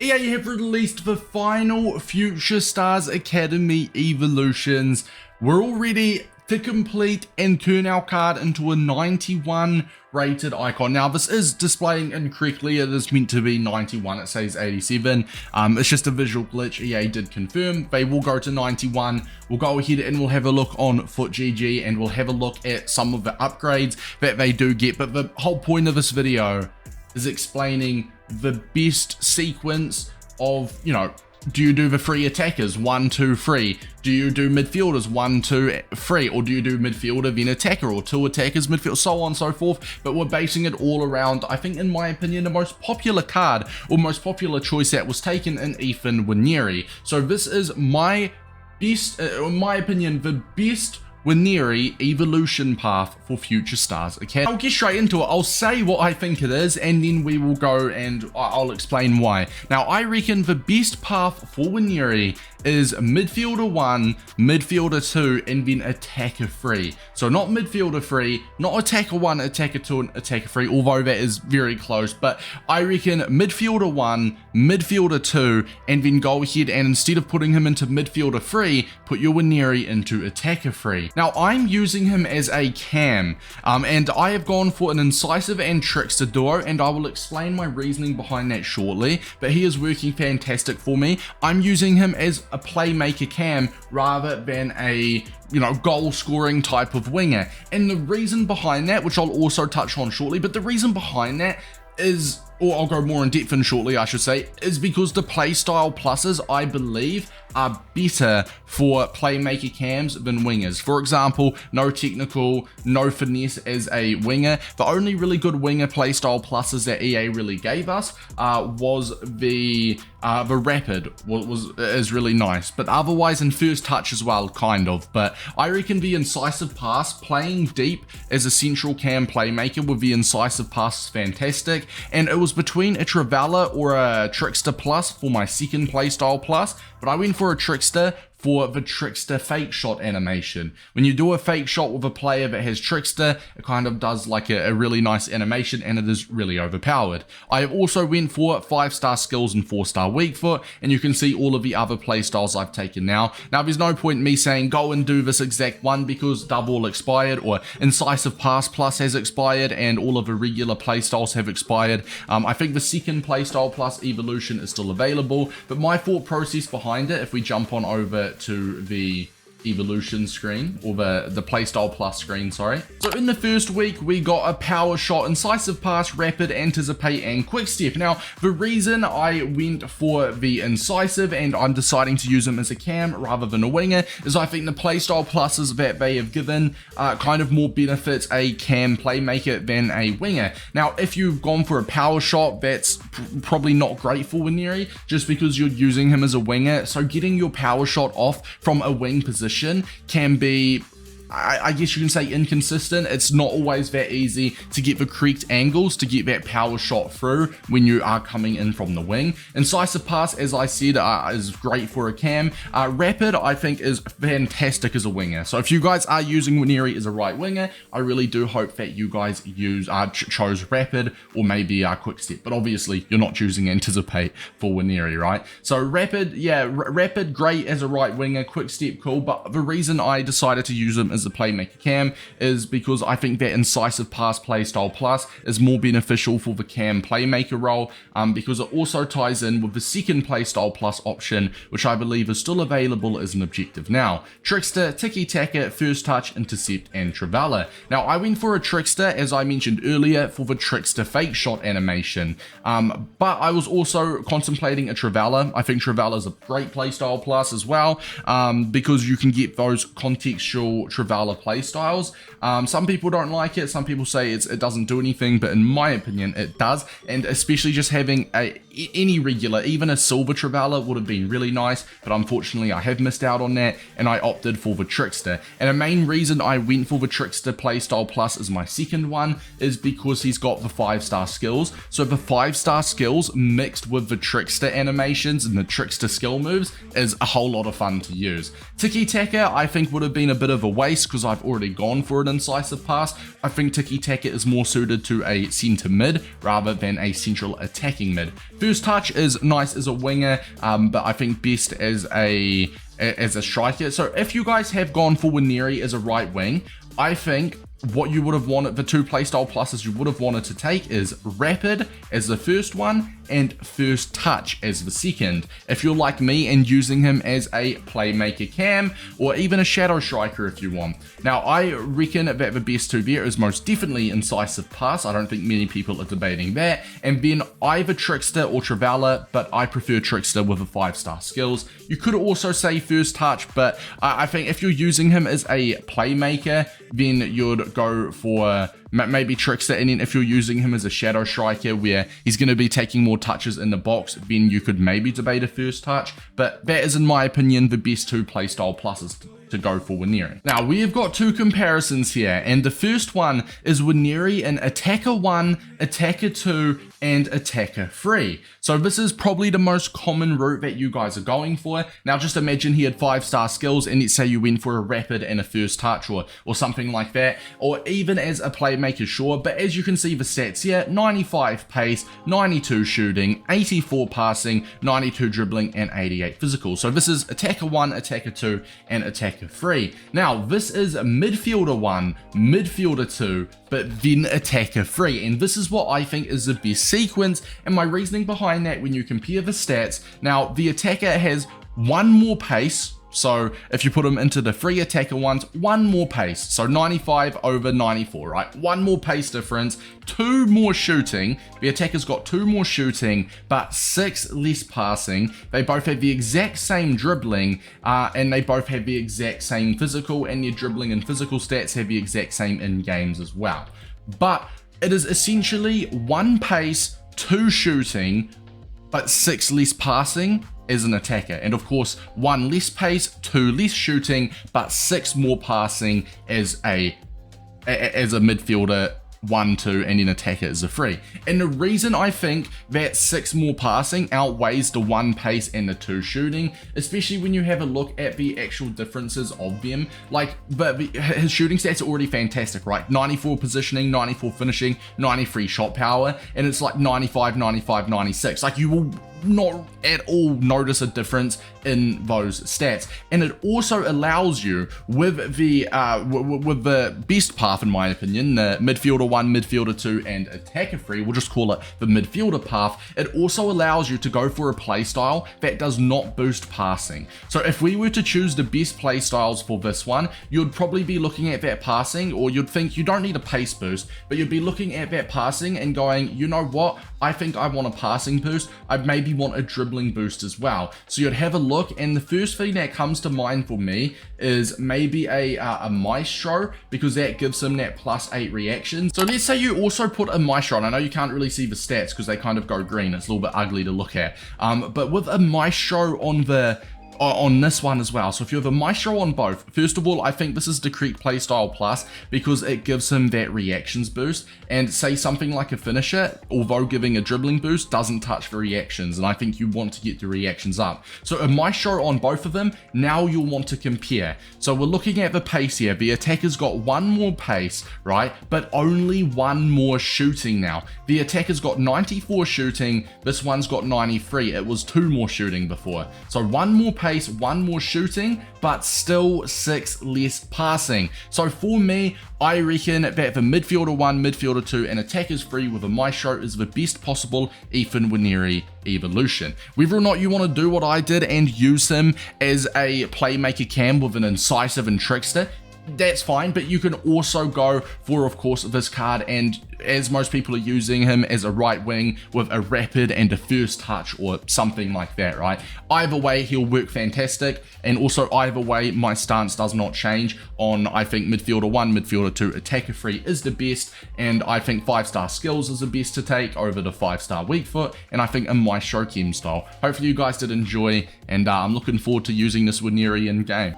EA have released the final Future Stars Academy evolutions. We're all ready to complete and turn our card into a 91 rated icon. Now this is displaying incorrectly, it is meant to be 91, it says 87. It's just a visual glitch. EA did confirm they will go to 91. We'll go ahead and we'll have a look on FootGG and we'll have a look at some of the upgrades that they do get, but the whole point of this video is explaining the best sequence of, do you do the three attackers, 1, 2, 3? Do you do midfielders, 1, 2, 3? Or do you do midfielder, then attacker, or 2 attackers, midfield, so on and so forth? But we're basing it all around, I think, in my opinion, the most popular card, or most popular choice that was taken in Nwaneri. So this is my best, in my opinion, the best Nwaneri evolution path for Future Stars Academy. I'll get straight into it. I'll say what I think it is, and then we will go and I'll explain why. Now, I reckon the best path for Nwaneri is midfielder 1, midfielder 2, and then attacker 3. So not midfielder 3, not attacker 1, attacker 2, and attacker 3, although that is very close. But I reckon midfielder 1, midfielder 2, and then go ahead and instead of putting him into midfielder 3, put your Nwaneri into attacker 3. Now, I'm using him as a cam, and I have gone for an incisive and trickster duo, and I will explain my reasoning behind that shortly, but he is working fantastic for me. I'm using him as a playmaker cam rather than a goal scoring type of winger, and the reason behind that, which I'll also touch on shortly, but the reason behind that is, or I'll go more in depth in shortly, I should say, is because the playstyle pluses, I believe, are better for playmaker cams than wingers. For example, no technical, no finesse as a winger. The only really good winger playstyle pluses that EA really gave us was the rapid is really nice, but otherwise, in first touch as well, kind of. But I reckon the incisive pass, playing deep as a central cam playmaker with the incisive pass is fantastic, and it was between a Travella or a Trickster plus for my second playstyle plus, but I went for a Trickster for the Trickster fake shot animation. When you do a fake shot with a player that has Trickster, it kind of does like a really nice animation, and it is really overpowered. I have also went for 5-star skills and 4-star weak foot, and you can see all of the other playstyles I've taken now. Now, there's no point in me saying go and do this exact one because double expired, or incisive pass plus has expired, and all of the regular playstyles have expired. I think the second playstyle plus evolution is still available, but my thought process behind it, if we jump on over to the evolution screen, or the playstyle plus screen, sorry. So in the first week, we got a power shot, incisive pass, rapid, anticipate, and quick step. Now, the reason I went for the incisive and I'm deciding to use him as a cam rather than a winger is I think the playstyle pluses that they have given kind of more benefits a cam playmaker than a winger. Now, if you've gone for a power shot, that's probably not great for Nwaneri just because you're using him as a winger. So getting your power shot off from a wing position can be, I guess you can say, inconsistent. It's not always that easy to get the correct angles to get that power shot through when you are coming in from the wing. Incisive pass, as I said, is great for a cam. Rapid, I think, is fantastic as a winger. So if you guys are using Nwaneri as a right winger, I really do hope that you guys chose rapid or maybe quick step. But obviously, you're not choosing anticipate for Nwaneri, right? So rapid, yeah, rapid, great as a right winger. Quick step, cool. But the reason I decided to use him as the playmaker cam is because I think that incisive pass playstyle plus is more beneficial for the cam playmaker role, because it also ties in with the second playstyle plus option, which I believe is still available as an objective now. Trickster, tiki taka, first touch, intercept, and Travella. Now, I went for a Trickster, as I mentioned earlier, for the Trickster fake shot animation, but I was also contemplating a Travella. I think Travella is a great playstyle plus as well, because you can get those contextual Travella playstyles. Some people don't like it, some people say it doesn't do anything, but in my opinion it does, and especially just having any regular, even a silver Travella would have been really nice, but unfortunately I have missed out on that and I opted for the Trickster. And a main reason I went for the Trickster playstyle plus as my second one is because he's got the 5-star skills. So the 5-star skills mixed with the Trickster animations and the Trickster skill moves is a whole lot of fun to use. Tiki taka, I think, would have been a bit of a waste because I've already gone for an incisive pass. I think tiki taka is more suited to a center mid rather than a central attacking mid. First touch is nice as a winger, but I think best as a striker. So if you guys have gone for Nwaneri as a right wing, I think what you would have wanted, the two playstyle pluses you would have wanted to take is rapid as the first one and first touch as the second. If you're like me and using him as a playmaker cam, or even a shadow striker if you want. Now I reckon that the best two there is most definitely incisive pass. I don't think many people are debating that. And then either Trickster or Traveller, but I prefer Trickster with the 5-star skills. You could also say first touch, but I think if you're using him as a playmaker, then you'd go for maybe Trickster, and then if you're using him as a shadow striker where he's going to be taking more touches in the box, then you could maybe debate a first touch. But that is, in my opinion, the best two playstyle pluses to go for Nwaneri. Now we have got two comparisons here, and the first one is Nwaneri in Attacker 1, Attacker 2, and Attacker 3. So this is probably the most common route that you guys are going for. Now just imagine he had 5-star skills, and let's say you went for a rapid and a first touch or something like that, or even as a playmaker, sure, but as you can see the stats here, 95 pace, 92 shooting, 84 passing, 92 dribbling, and 88 physical. So this is Attacker 1, Attacker 2, and Attacker 3. Now this is Midfielder 1, Midfielder 2, but then Attacker 3, and this is what I think is the best sequence, and my reasoning behind that when you compare the stats. Now the attacker has one more pace, so if you put him into the free attacker ones, one more pace, so 95 over 94, right? One more pace difference, 2 more shooting. The attacker's got 2 more shooting, but 6 less passing. They both have the exact same dribbling, and they both have the exact same physical, and their dribbling and physical stats have the exact same in games as well. But it is essentially 1 pace, 2 shooting, but 6 less passing as an attacker, and of course 1 less pace, 2 less shooting, but 6 more passing as a midfielder 1, 2, and then attacker is a 3. And the reason I think that 6 more passing outweighs the 1 pace and the 2 shooting, especially when you have a look at the actual differences of them, like, but his shooting stats are already fantastic, right? 94 positioning, 94 finishing, 93 shot power, and it's like 95, 95, 96. Like, you will not at all notice a difference in those stats. And it also allows you with the best path, in my opinion, the midfielder 1, midfielder 2, and attacker 3, we'll just call it the midfielder path. It also allows you to go for a playstyle that does not boost passing. So if we were to choose the best playstyles for this one, you'd probably be looking at that passing, or you'd think you don't need a pace boost, but you'd be looking at that passing and going, you know what, I think I want a passing boost, I maybe want a dribbling boost as well. So you'd have a look, and the first thing that comes to mind for me is maybe a Maestro, because that gives him that +8 reaction. So let's say you also put a Maestro, and I know you can't really see the stats because they kind of go green, it's a little bit ugly to look at, but with a Maestro on this one as well. So if you have a Maestro on both, first of all, I think this is the correct playstyle plus because it gives him that reactions boost, and say something like a finisher, although giving a dribbling boost, doesn't touch the reactions, and I think you want to get the reactions up. So a Maestro on both of them, now you'll want to compare. So we're looking at the pace here. The attacker's got 1 more pace, right, but only 1 more shooting now. The attacker's got 94 shooting, this one's got 93. It was 2 more shooting before. So 1 more pace, 1 more shooting, but still 6 less passing. So for me, I reckon that the midfielder 1, midfielder 2, and attackers 3 with a Maestro is the best possible EVO Nwaneri evolution. Whether or not you want to do what I did and use him as a playmaker cam with an incisive and trickster, that's fine, but you can also go for, of course, this card, and as most people are using him as a right wing with a rapid and a first touch or something like that, right? Either way, he'll work fantastic, and also either way, my stance does not change on, I think midfielder 1, midfielder 2, attacker 3 is the best, and I think 5-star skills is the best to take over the 5-star weak foot, and I think a Maestro chem style. Hopefully you guys did enjoy, and I'm looking forward to using this Nwaneri in game.